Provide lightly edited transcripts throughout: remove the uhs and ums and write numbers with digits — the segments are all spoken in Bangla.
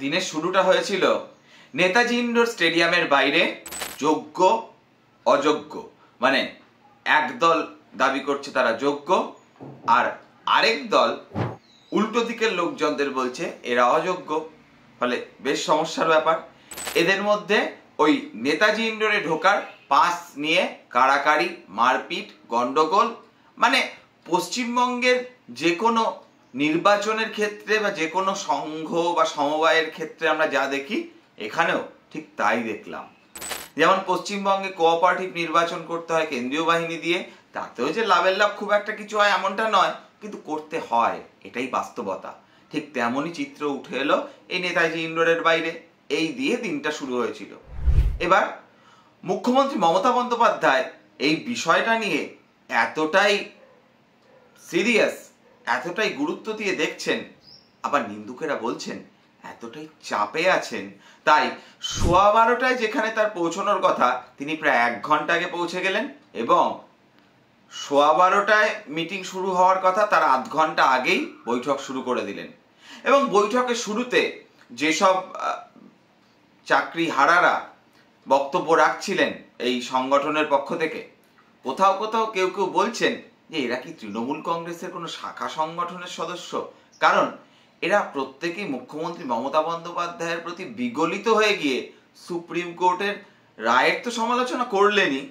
দিনের শুরুটা হয়েছিল নেতাজি ইন্ডোর স্টেডিয়ামের বাইরে যোগ্য অযোগ্য, মানে একদল দাবি করছে তারা যোগ্য, আর আরেক দল উল্টো দিকের লোকজনদের বলছে এরা অযোগ্য। ফলে বেশ সমস্যার ব্যাপার। এদের মধ্যে ওই নেতাজি ইন্ডোরে ঢোকার পাস নিয়ে কাড়াকাড়ি, মারপিট, গন্ডগোল, মানে পশ্চিমবঙ্গের যে কোনো নির্বাচনের ক্ষেত্রে বা যে কোনো সংঘ বা সমবায়ের ক্ষেত্রে আমরা যা দেখি এখানেও ঠিক তাই দেখলাম। যেমন পশ্চিমবঙ্গে কোঅপারেটিভ নির্বাচন করতে হয় কেন্দ্রীয় বাহিনী দিয়ে, তাতেও যে লাভের লাভ খুব একটা কিছু হয় এমনটা নয়, কিন্তু করতে হয়, এটাই বাস্তবতা। ঠিক তেমনই চিত্র উঠে এলো এই নেতাজি ইন্ডোরের বাইরে। এই দিয়ে দিনটা শুরু হয়েছিল। এবার মুখ্যমন্ত্রী মমতা বন্দ্যোপাধ্যায় এই বিষয়টা নিয়ে এতটাই সিরিয়াস, এতটাই গুরুত্ব দিয়ে দেখছেন, আবার নিন্দুকেরা বলছেন এতটাই চাপে আছেন, তাই 12:15টায় যেখানে তার পৌঁছানোর কথা তিনি প্রায় 1 ঘন্টা আগে পৌঁছে গেলেন, এবং 12:15টায় মিটিং শুরু হওয়ার কথা তার আধ ঘন্টা আগেই বৈঠক শুরু করে দিলেন। এবং বৈঠকের শুরুতে যেসব চাকরিহারারা বক্তব্য রাখছিলেন এই সংগঠনের পক্ষ থেকে, কোথাও কোথাও কেউ কেউ বলছেন যে এরা কি তৃণমূল কংগ্রেসের কোনো শাখা সংগঠনের সদস্য, কারণ এরা প্রত্যেকেই মুখ্যমন্ত্রী মমতা বন্দ্যোপাধ্যায়ের প্রতি বিগলিত হয়ে গিয়ে সুপ্রিম কোর্টের রায়ের তো সমালোচনা করলেনই,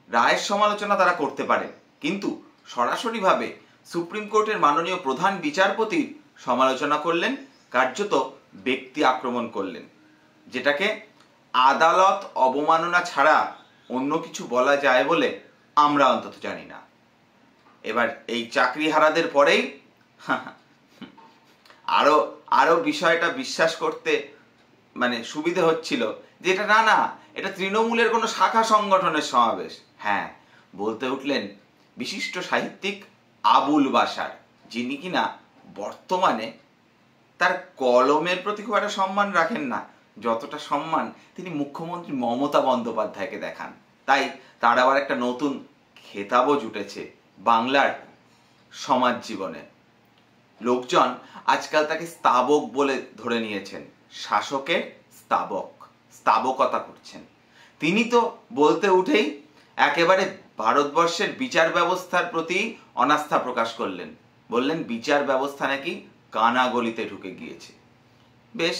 রায়ের সমালোচনা তারা করতে পারেন, কিন্তু সরাসরিভাবে সুপ্রিম কোর্টের মাননীয় প্রধান বিচারপতির সমালোচনা করলেন, কার্যত ব্যক্তি আক্রমণ করলেন, যেটাকে আদালত অবমাননা ছাড়া অন্য কিছু বলা যায় বলে আমরা অন্তত জানি না। এবার এই চাকরিহারাদের পরেই আরো বিষয়টা বিশ্বাস করতে মানে সুবিধে হচ্ছিল যে এটা না, এটা তৃণমূলের কোনো শাখা সংগঠনের সমাবেশ। হ্যাঁ, বলতে উঠলেন বিশিষ্ট সাহিত্যিক আবুল বাশার, যিনি কিনা বর্তমানে তার কলমের প্রতি খুব একটা সম্মান রাখেন না, যতটা সম্মান তিনি মুখ্যমন্ত্রী মমতা বন্দ্যোপাধ্যায়কে দেখান। তাই তার আবার একটা নতুন খেতাবও জুটেছে বাংলার সমাজ জীবনে। লোকজন আজকাল তাকে স্তাবক বলে ধরে নিয়েছেন, শাসকের স্তাবক, স্তাবকতা করছেন। তিনি তো বলতে উঠেই একেবারে ভারতবর্ষের বিচার ব্যবস্থার প্রতি অনাস্থা প্রকাশ করলেন, বললেন বিচার ব্যবস্থা নাকি কানাগলিতে ঢুকে গিয়েছে। বেশ,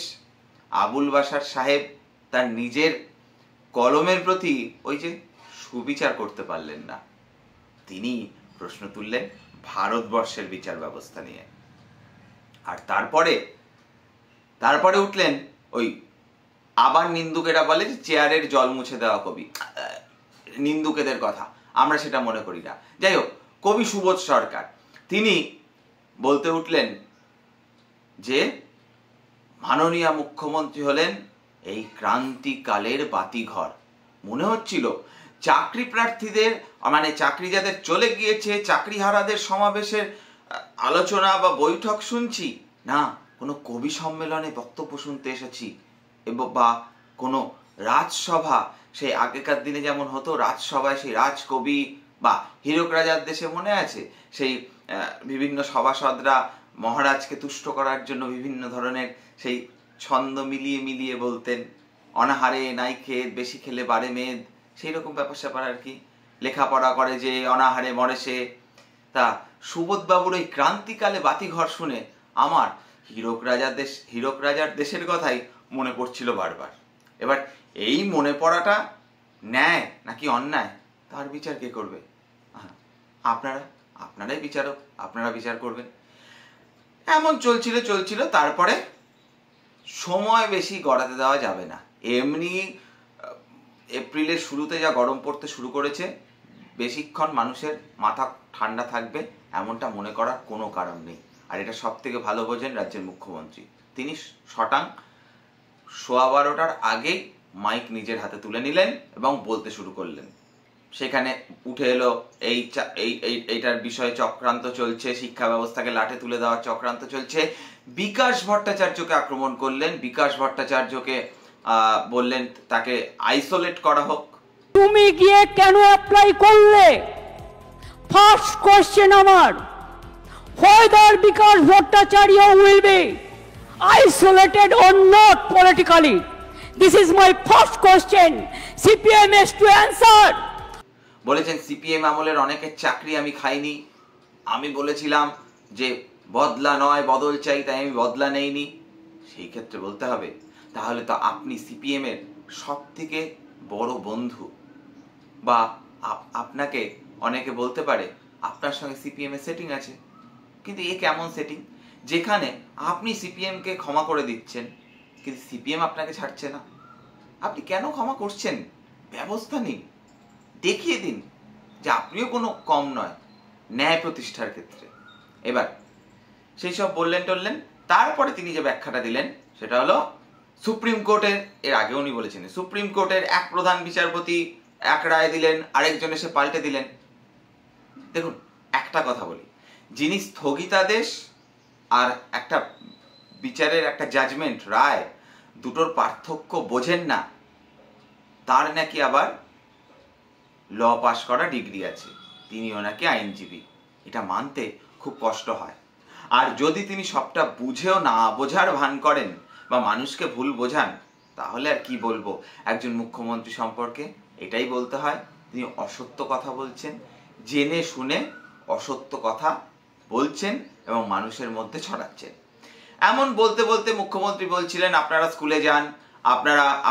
আবুল বাশার সাহেব তার নিজের কলমের প্রতি ওই যে সুবিচার করতে পারলেন না, তিনি প্রশ্ন তুললেন ভারতবর্ষের বিচার ব্যবস্থা নিয়ে। আর তারপরে উঠলেন ওই আবার নিন্দুকেরা বলে যে চেয়ারের জল মুছে দেওয়া কবি, নিন্দুকেদের কথা আমরা সেটা মনে করি না। যাই হোক, কবি সুবোধ সরকার তিনি বলতে উঠলেন যে মাননীয় মুখ্যমন্ত্রী হলেন এই ক্রান্তিকালের বাতিঘর। মনে হচ্ছিল চাকরি প্রার্থীদের, মানে চাকরি যাদের চলে গিয়েছে, চাকরিহারাদের সমাবেশের আলোচনা বা বৈঠক শুনছি না, কোনো কবি সম্মেলনে বক্তব্য শুনতে এসেছি, বা কোনো রাজসভা, সেই আগেকার দিনে যেমন হতো রাজসভায় সেই রাজকবি বা হীরক রাজার দেশে মনে আছে সেই বিভিন্ন সভাসদরা মহারাজকে তুষ্ট করার জন্য বিভিন্ন ধরনের সেই ছন্দ মিলিয়ে মিলিয়ে বলতেন, অনাহারে নাই খেদ, বেশি খেলে বাড়ে মেদ, সেই রকম ব্যাপার স্যাপার আর কি। লেখাপড়া করে যে অনাহারে মরে সে। তা সুবোধবাবুর ওই ক্রান্তিকালে বাতিঘর শুনে আমার হীরক রাজার দেশের কথাই মনে পড়ছিল বারবার। এবার এই মনে পড়াটা ন্যায় নাকি অন্যায় তার বিচার কে করবে? আপনারাই বিচারক, আপনারা বিচার করবেন। এমন চলছিল। তারপরে সময় বেশি গড়াতে দেওয়া যাবে না। এমনি এপ্রিলের শুরুতে যা গরম পড়তে শুরু করেছে, বেশিক্ষণ মানুষের মাথা ঠান্ডা থাকবে এমনটা মনে করার কোনো কারণ নেই। আর এটা সব থেকে ভালো বোঝেন রাজ্যের মুখ্যমন্ত্রী। তিনি শটাং 12:15টার আগেই মাইক নিজের হাতে তুলে নিলেন এবং বলতে শুরু করলেন। সেখানে উঠে এলো এইটার বিষয়ে চক্রান্ত চলছে, শিক্ষা ব্যবস্থাকে লাঠে তুলে দেওয়ার চক্রান্ত চলছে। বিকাশ ভট্টাচার্যকে আক্রমণ করলেন, বিকাশ ভট্টাচার্যকে বললেন তাকে আইসোলেট করা হোক। তুমি গিয়ে কেন অ্যাপ্লাই করলে? ফার্স্ট কোশ্চেন আমার, whether Bikash Bhattacharya will be isolated or not politically? This is my first question. CPM has to answer. বলেছেন সিপিএম আমলের অনেকের চাকরি আমি খাইনি, আমি বলেছিলাম যে বদলা নয় বদল চাই, তাই আমি বদলা নেইনি। সেই ক্ষেত্রে বলতে হবে তাহলে তো আপনি সিপিএম এর সব থেকে বড় বন্ধু, বা আপনাকে অনেকে বলতে পারে আপনার সঙ্গে সিপিএম এর সেটিং আছে। কিন্তু এ কেমন সেটিং যেখানে আপনি সিপিএম কে ক্ষমা করে দিচ্ছেন কিন্তু সিপিএম আপনাকে ছাড়ছে না? আপনি কেন ক্ষমা করছেন? ব্যবস্থা নিন, দেখিয়ে দিন যে আপনিও কোনো কম নয় ন্যায় প্রতিষ্ঠার ক্ষেত্রে। এবার সেই সব বললেন টললেন, তারপরে তিনি যে ব্যাখ্যাটা দিলেন সেটা হলো সুপ্রিম কোর্টের, এর আগে উনি বলেছেন সুপ্রিম কোর্টের এক প্রধান বিচারপতি এক রায় দিলেন, আরেকজন এসে পাল্টে দিলেন। দেখুন একটা কথা বলি, যিনি স্থগিতাদেশ আর একটা বিচারের একটা জাজমেন্ট রায় দুটোর পার্থক্য বোঝেন না, তার নাকি আবার ল পাস করা ডিগ্রি আছে, তিনিও নাকি আইনজীবী। এটা মানতে খুব কষ্ট হয়। আর যদি তিনি সবটা বুঝেও না বোঝার ভান করেন বা মানুষকে ভুল বোঝান, তাহলে আর কি বলবো একজন মুখ্যমন্ত্রী সম্পর্কে? এটাই বলতে হয় তিনি অসত্য কথা বলছেন, জেনে শুনে অসত্য কথা বলছেন এবং মানুষের মধ্যে ছড়াচ্ছেন। এমন বলতে বলতে মুখ্যমন্ত্রী বলছিলেন আপনারা স্কুলে যান,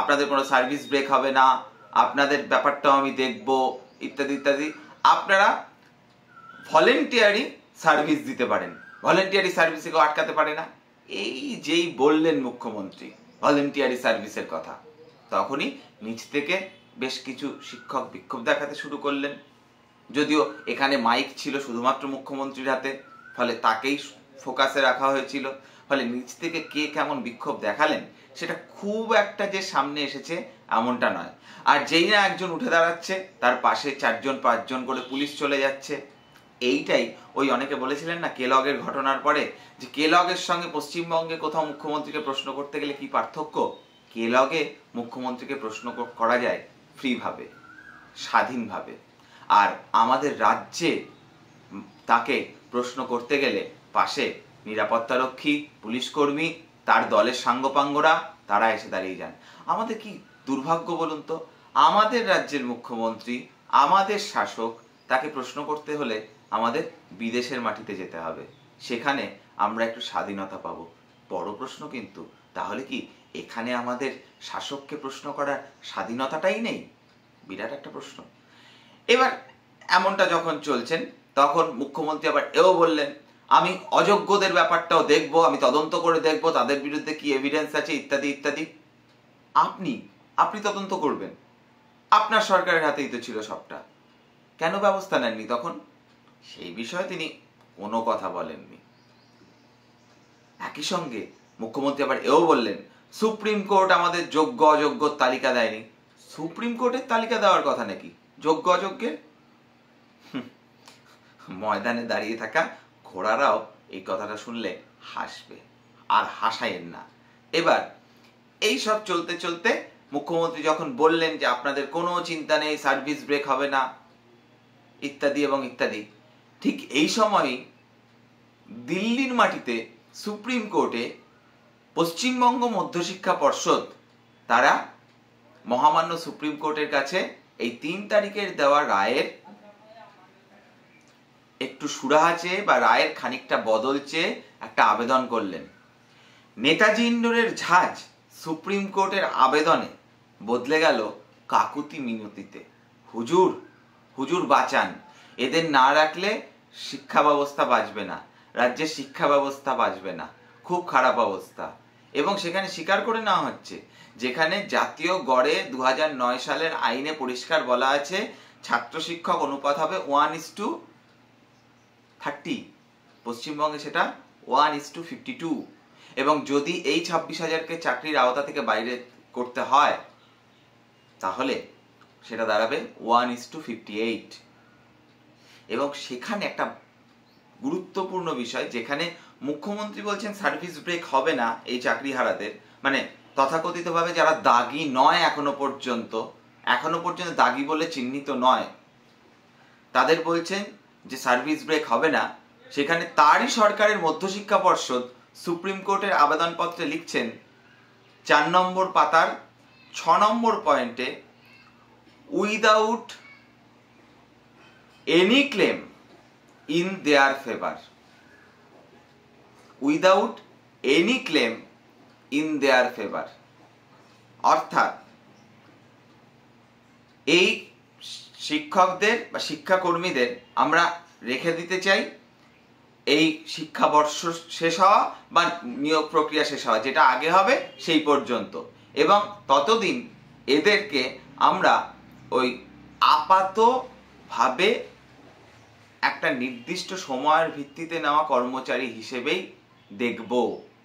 আপনাদের কোনো সার্ভিস ব্রেক হবে না, আপনাদের ব্যাপারটাও আমি দেখব, ইত্যাদি ইত্যাদি। আপনারা ভলেন্টিয়ারি সার্ভিস দিতে পারেন, ভলেন্টিয়ারি সার্ভিসে কেউ আটকাতে পারে না। এই যেই বললেন মুখ্যমন্ত্রী ভলেন্টিয়ারি সার্ভিসের কথা, তখনই নিচ থেকে বেশ কিছু শিক্ষক বিক্ষোভ দেখাতে শুরু করলেন। যদিও এখানে মাইক ছিল শুধুমাত্র মুখ্যমন্ত্রীর হাতে, ফলে তাকেই ফোকাসে রাখা হয়েছিল, ফলে নিচ থেকে কে কেমন বিক্ষোভ দেখালেন সেটা খুব একটা যে সামনে এসেছে এমনটা নয়। আর যেই না একজন উঠে দাঁড়াচ্ছে তার পাশে 4-5 করে পুলিশ চলে যাচ্ছে। এইটাই ওই অনেকে বলেছিলেন না কেলগের ঘটনার পরে, যে কেলগের সঙ্গে পশ্চিমবঙ্গে কোথাও মুখ্যমন্ত্রীকে প্রশ্ন করতে গেলে কি পার্থক্য? কেলগে মুখ্যমন্ত্রীকে প্রশ্ন করা যায় ফ্রিভাবে, স্বাধীনভাবে, আর আমাদের রাজ্যে তাকে প্রশ্ন করতে গেলে পাশে নিরাপত্তারক্ষী, পুলিশ কর্মী, তার দলের সাঙ্গপাঙ্গরা তারা এসে দাঁড়িয়ে যান। আমাদের কি দুর্ভাগ্য বলুন তো, আমাদের রাজ্যের মুখ্যমন্ত্রী, আমাদের শাসক, তাকে প্রশ্ন করতে হলে আমাদের বিদেশের মাটিতে যেতে হবে, সেখানে আমরা একটু স্বাধীনতা পাবো। বড় প্রশ্ন কিন্তু, তাহলে কি এখানে আমাদের শাসককে প্রশ্ন করার স্বাধীনতাটাই নেই? বিরাট একটা প্রশ্ন। এবার এমনটা যখন চলছেন তখন মুখ্যমন্ত্রী আবার এও বললেন আমি অযোগ্যদের ব্যাপারটাও দেখবো, আমি তদন্ত করে দেখবো তাদের বিরুদ্ধে কি এভিডেন্স আছে, ইত্যাদি ইত্যাদি। আপনি তদন্ত করবেন, আপনার সরকারের হাতেই তো ছিল সবটা, কেন ব্যবস্থা নেননি তখন? সেই বিষয়ে তিনি কোনো কথা বলেননি। একই সঙ্গে মুখ্যমন্ত্রী আবার এও বললেন সুপ্রিম কোর্ট আমাদের যোগ্য অযোগ্যর তালিকা দেয়নি। সুপ্রিম কোর্টের তালিকা দেওয়ার কথা নাকি যোগ্য অযোগ্যের? ময়দানে দাঁড়িয়ে থাকা ঘোড়ারাও এই কথাটা শুনলে হাসবে, আর হাসায়েন না। এবার এই সব চলতে চলতে মুখ্যমন্ত্রী যখন বললেন যে আপনাদের কোনো চিন্তা নেই, সার্ভিস ব্রেক হবে না, ইত্যাদি এবং ইত্যাদি, ঠিক এই সময়ই দিল্লির মাটিতে সুপ্রিম কোর্টে পশ্চিমবঙ্গ মধ্যশিক্ষা পর্ষদ তারা মহামান্য সুপ্রিম কোর্টের কাছে এই 3 তারিখের দেওয়া রায়ের একটু সুরাহা চেয়ে বা রায়ের খানিকটা বদল চেয়ে একটা আবেদন করলেন। নেতাজি ইন্ডোরের ঝাঁজ সুপ্রিম কোর্টের আবেদনে বদলে গেল কাকুতি মিনতিতে। হুজুর বাঁচান, এদের না রাখলে শিক্ষা ব্যবস্থা বাঁচবে না, রাজ্যের শিক্ষা ব্যবস্থা বাঁচবে না, খুব খারাপ অবস্থা। এবং সেখানে স্বীকার করে নেওয়া হচ্ছে যেখানে জাতীয় গড়ে 2009 সালের আইনে পরিষ্কার বলা আছে ছাত্র শিক্ষক অনুপাত হবে 1:30, পশ্চিমবঙ্গে সেটা 1:52। এবং যদি এই 26,000কে চাকরির আওতা থেকে বাইরে করতে হয় তাহলে সেটা দাঁড়াবে 1:58। এবং সেখানে একটা গুরুত্বপূর্ণ বিষয়, যেখানে মুখ্যমন্ত্রী বলছেন সার্ভিস ব্রেক হবে না এই চাকরি হারাদের, মানে তথাকথিতভাবে যারা দাগি নয় এখনো পর্যন্ত দাগি বলে চিহ্নিত নয়, তাদের বলছেন যে সার্ভিস ব্রেক হবে না। সেখানে তারই সরকারের মধ্যশিক্ষা পর্ষদ সুপ্রিম কোর্টের আবেদনপত্রে লিখছেন 4 নম্বর পাতার 6 নম্বর পয়েন্টে, without any claim in their favour, without any claim in their favour, অর্থাৎ এই শিক্ষকদের বা শিক্ষাকর্মীদের আমরা রেখে দিতে চাই এই শিক্ষাবর্ষ শেষ হওয়া বা নিয়োগ প্রক্রিয়া শেষ হওয়া, যেটা আগে হবে সেই পর্যন্ত, এবং ততদিন এদেরকে আমরা ওই আপাতভাবে একটা নির্দিষ্ট সময়ের ভিত্তিতে নেওয়া কর্মচারী হিসেবেই দেখব।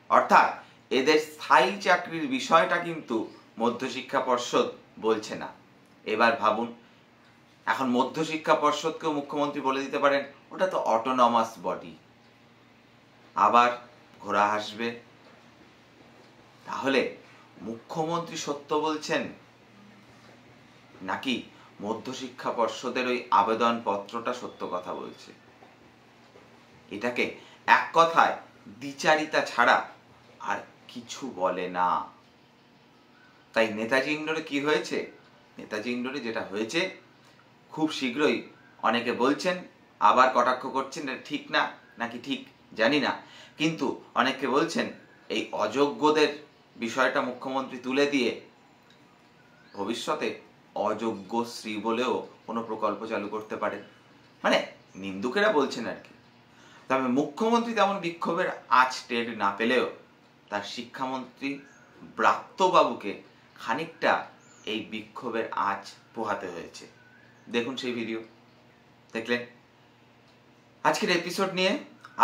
অর্থাৎ এদের স্থায়ী চাকরির বিষয়টা কিন্তু মধ্যশিক্ষা পর্ষদ বলছে না। এবার ভাবুন, এখন মধ্যশিক্ষা পর্ষদকেও মুখ্যমন্ত্রী বলে দিতে পারেন ওটা তো অটোনমাস বডি, আবার ঘোড়া হাসবে। তাহলে মুখ্যমন্ত্রী সত্য বলছেন নাকি মধ্যশিক্ষা পর্ষদের ওই আবেদন পত্রটা সত্য কথা বলছে? এটাকে এক কথায় দ্বিচারিতা ছাড়া আর কিছু বলে না। তাই নেতাজি ইন্ডোরে কি হয়েছে? নেতাজি ইন্ডোরে যেটা হয়েছে, খুব শীঘ্রই অনেকে বলছেন, আবার কটাক্ষ করছেন, এটা ঠিক না নাকি ঠিক জানি না, কিন্তু অনেকে বলছেন এই অযোগ্যদের বিষয়টা মুখ্যমন্ত্রী তুলে দিয়ে ভবিষ্যতে অযোগ্যশ্রী বলেও কোনো প্রকল্প চালু করতে পারে, মানে নিন্দুকেরা বলছেন আর কি। তবে মুখ্যমন্ত্রী তেমন বিক্ষোভের আঁচ টের না পেলেও তার শিক্ষামন্ত্রী ব্রাত্যবাবুকে খানিকটা এই বিক্ষোভের আঁচ পোহাতে হয়েছে। দেখুন সেই ভিডিও। দেখলেন? আজকের এপিসোড নিয়ে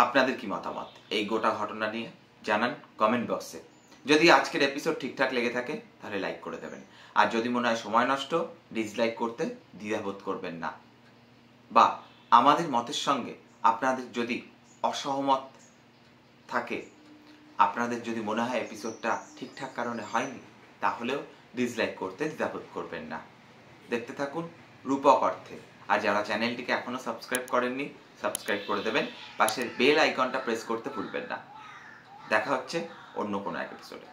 আপনাদের কি মতামত এই গোটা ঘটনা নিয়ে জানান কমেন্ট বক্সে। যদি আজকের এপিসোড ঠিকঠাক লেগে থাকে তাহলে লাইক করে দেবেন, আর যদি মনে হয় সময় নষ্ট, ডিসলাইক করতে দ্বিধাবোধ করবেন না। বা আমাদের মতের সঙ্গে আপনাদের যদি অসহমত থাকে, আপনাদের যদি মনে হয় এপিসোডটা ঠিকঠাক কারণে হয়নি, তাহলেও ডিসলাইক করতে দ্বিধাবোধ করবেন না। দেখতে থাকুন রূপক অর্থে। আর যারা চ্যানেলটিকে এখনো সাবস্ক্রাইব করেননি, সাবস্ক্রাইব করে দেবেন, পাশের বেল আইকনটা প্রেস করতে ভুলবেন না। দেখা হচ্ছে অন্য কোনো এক এপিসোডে।